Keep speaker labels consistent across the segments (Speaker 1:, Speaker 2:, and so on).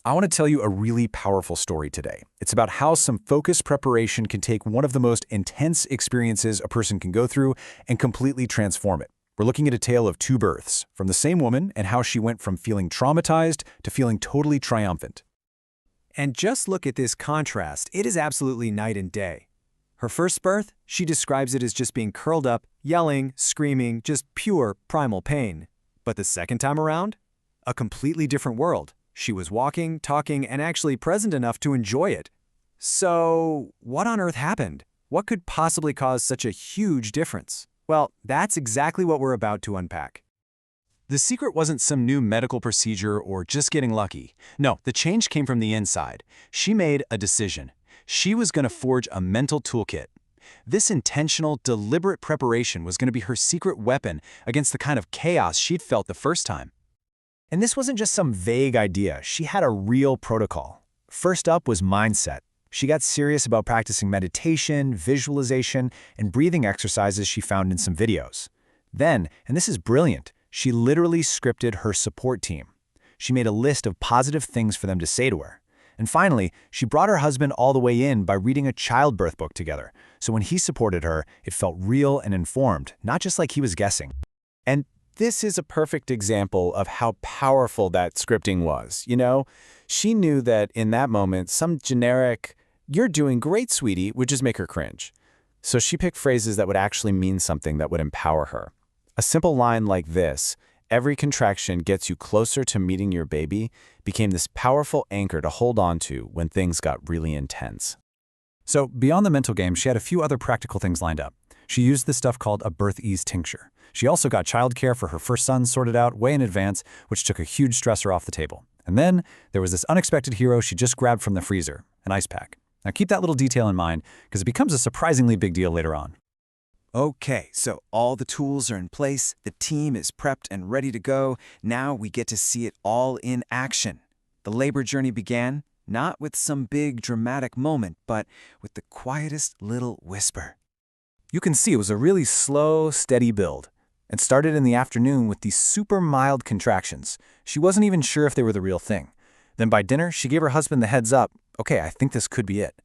Speaker 1: I want to tell you a really powerful story today. It's about how some focused preparation can take one of the most intense experiences a person can go through and completely transform it. We're looking at a tale of two births from the same woman and how she went from feeling traumatized to feeling totally triumphant.
Speaker 2: And just look at this contrast. It is absolutely night and day. Her first birth, she describes it as just being curled up, yelling, screaming, just pure primal pain. But the second time around, a completely different world. She was walking, talking, and actually present enough to enjoy it. So, what on earth happened? What could possibly cause such a huge difference? Well, that's exactly what we're about to unpack.
Speaker 1: The secret wasn't some new medical procedure or just getting lucky. No, the change came from the inside. She made a decision. She was going to forge a mental toolkit. This intentional, deliberate preparation was going to be her secret weapon against the kind of chaos she'd felt the first time.
Speaker 3: And this wasn't just some vague idea. She had a real protocol. First up was mindset. She got serious about practicing meditation, visualization, and breathing exercises she found in some videos. Then, and this is brilliant, she literally scripted her support team. She made a list of positive things for them to say to her. And finally, she brought her husband all the way in by reading a childbirth book together. So when he supported her, it felt real and informed, not just like he was guessing.
Speaker 4: And this is a perfect example of how powerful that scripting was. She knew that in that moment, some generic, "You're doing great, sweetie," would just make her cringe. So she picked phrases that would actually mean something that would empower her. A simple line like this, "Every contraction gets you closer to meeting your baby," became this powerful anchor to hold on to when things got really intense.
Speaker 1: So beyond the mental game, she had a few other practical things lined up. She used this stuff called a birth ease tincture. She also got childcare for her first son sorted out way in advance, which took a huge stressor off the table. And then there was this unexpected hero she just grabbed from the freezer, an ice pack. Now keep that little detail in mind because it becomes a surprisingly big deal later on.
Speaker 2: Okay, so all the tools are in place, the team is prepped and ready to go. Now we get to see it all in action. The labor journey began, not with some big dramatic moment, but with the quietest little whisper.
Speaker 1: You can see it was a really slow, steady build. It started in the afternoon with these super mild contractions. She wasn't even sure if they were the real thing. Then by dinner, she gave her husband the heads up, "Okay, I think this could be it."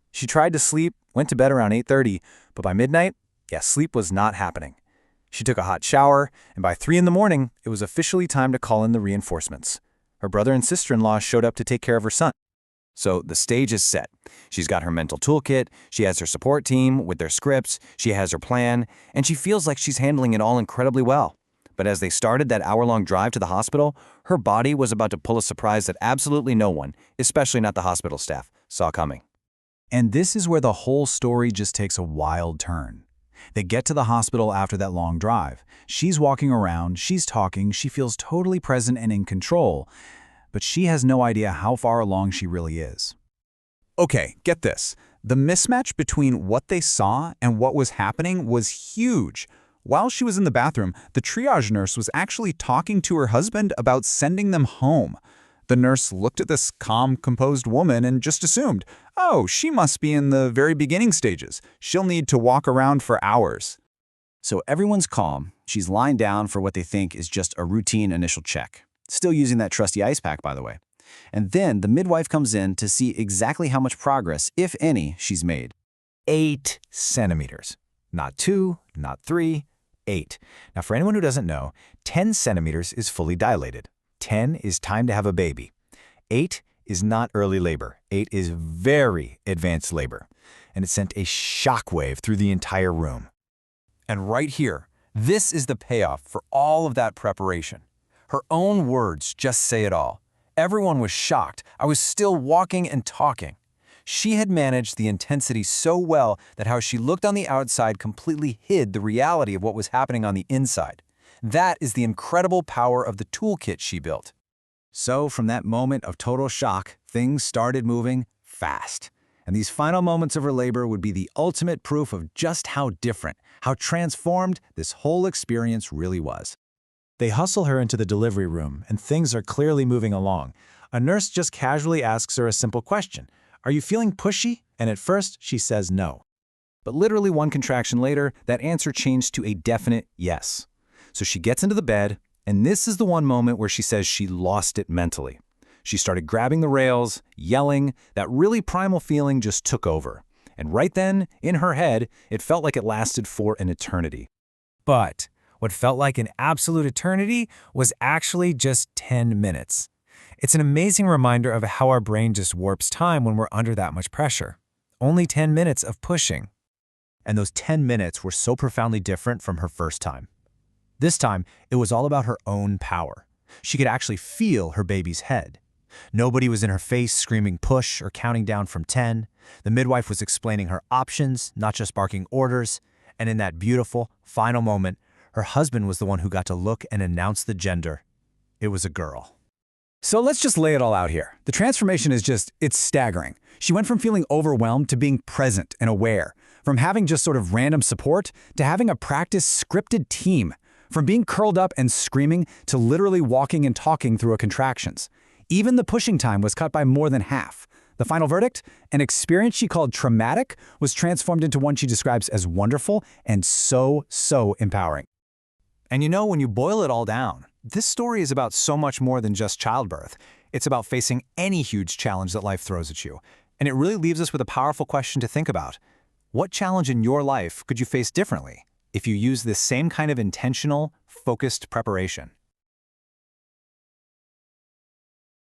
Speaker 1: She tried to sleep, went to bed around 8:30, but by midnight, sleep was not happening. She took a hot shower, and by 3 in the morning, it was officially time to call in the reinforcements. Her brother and sister-in-law showed up to take care of her son. So the stage is set. She's got her mental toolkit, she has her support team with their scripts, she has her plan, and she feels like she's handling it all incredibly well. But as they started that hour-long drive to the hospital, her body was about to pull a surprise that absolutely no one, especially not the hospital staff, saw coming.
Speaker 3: And this is where the whole story just takes a wild turn. They get to the hospital after that long drive. She's walking around, she's talking, she feels totally present and in control, but she has no idea how far along she really is.
Speaker 5: Okay, get this. The mismatch between what they saw and what was happening was huge. While she was in the bathroom, the triage nurse was actually talking to her husband about sending them home. The nurse looked at this calm, composed woman and just assumed, oh, she must be in the very beginning stages. She'll need to walk around for hours.
Speaker 3: So everyone's calm. She's lying down for what they think is just a routine initial check. Still using that trusty ice pack, by the way. And then the midwife comes in to see exactly how much progress, if any, she's made.
Speaker 4: 8 centimeters. Not 2, not 3, 8. Now, for anyone who doesn't know, 10 centimeters is fully dilated. 10 is time to have a baby. 8 is not early labor. 8 is very advanced labor. And it sent a shockwave through the entire room.
Speaker 1: And right here, this is the payoff for all of that preparation. Her own words just say it all. Everyone was shocked. I was still walking and talking. She had managed the intensity so well that how she looked on the outside completely hid the reality of what was happening on the inside. That is the incredible power of the toolkit she built.
Speaker 3: So from that moment of total shock, things started moving fast. And these final moments of her labor would be the ultimate proof of just how different, how transformed this whole experience really was.
Speaker 4: They hustle her into the delivery room, and things are clearly moving along. A nurse just casually asks her a simple question. "Are you feeling pushy?" And at first, she says no.
Speaker 3: But literally one contraction later, that answer changed to a definite yes. So she gets into the bed, and this is the one moment where she says she lost it mentally.
Speaker 1: She started grabbing the rails, yelling. That really primal feeling just took over. And right then, in her head, it felt like it lasted for an eternity.
Speaker 2: But what felt like an absolute eternity was actually just 10 minutes. It's an amazing reminder of how our brain just warps time when we're under that much pressure. Only 10 minutes of pushing.
Speaker 3: And those 10 minutes were so profoundly different from her first time. This time, it was all about her own power. She could actually feel her baby's head. Nobody was in her face screaming push or counting down from 10. The midwife was explaining her options, not just barking orders. And in that beautiful, final moment, her husband was the one who got to look and announce the gender. It was a girl.
Speaker 5: So let's just lay it all out here. The transformation is it's staggering. She went from feeling overwhelmed to being present and aware, from having just sort of random support to having a practice scripted team, from being curled up and screaming to literally walking and talking through her contractions. Even the pushing time was cut by more than half. The final verdict, an experience she called traumatic, was transformed into one she describes as wonderful and so empowering.
Speaker 3: And when you boil it all down, this story is about so much more than just childbirth. It's about facing any huge challenge that life throws at you. And it really leaves us with a powerful question to think about. What challenge in your life could you face differently if you use this same kind of intentional, focused preparation?